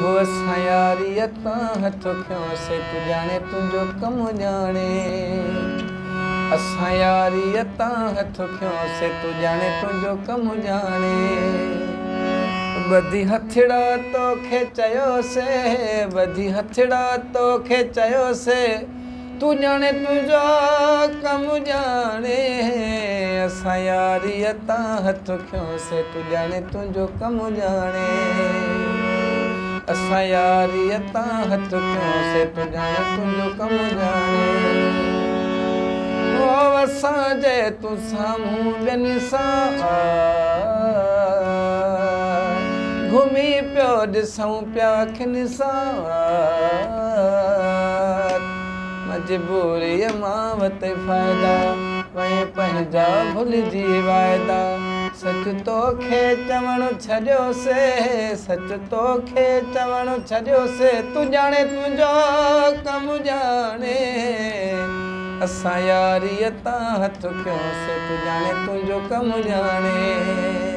हो असां यारीअ तां हथ खयोंसीं तू जाने तुंहिंजो कमु ॼाणे असां यारीअ तां हथ खयोंसीं तू जाने तुंहिंजो कमु ॼाणे ॿधी हथड़ा तोखे चयोसीं ॿधी हथड़ा तोखे चयोसीं तू जाने तुंहिंजो कमु ॼाणे असां यारीअ तां हथ खयोंसीं तू जाने तुंहिंजो कमु ॼाणे असां यारीअ तां हथ खयोंसीं तू जाने तुंहिंजो कमु ॼाणे ओ असांजे तूं साम्हूं ॿियनि सां घुमी पियो ॾिसूं पिया अखियुनि सां मजबूरीअ मां वरिते फ़ाइदा वई पंहिंजा भुलिजी वाइदा सच तोखे चवणु छॾियोसीं सच तोखे चवणु छॾियोसीं तू जाने तुंहिंजो कमु ॼाणे असां यारीअ तां हथ खयोंसीं तू जाने तुंहिंजो कमु ॼाणे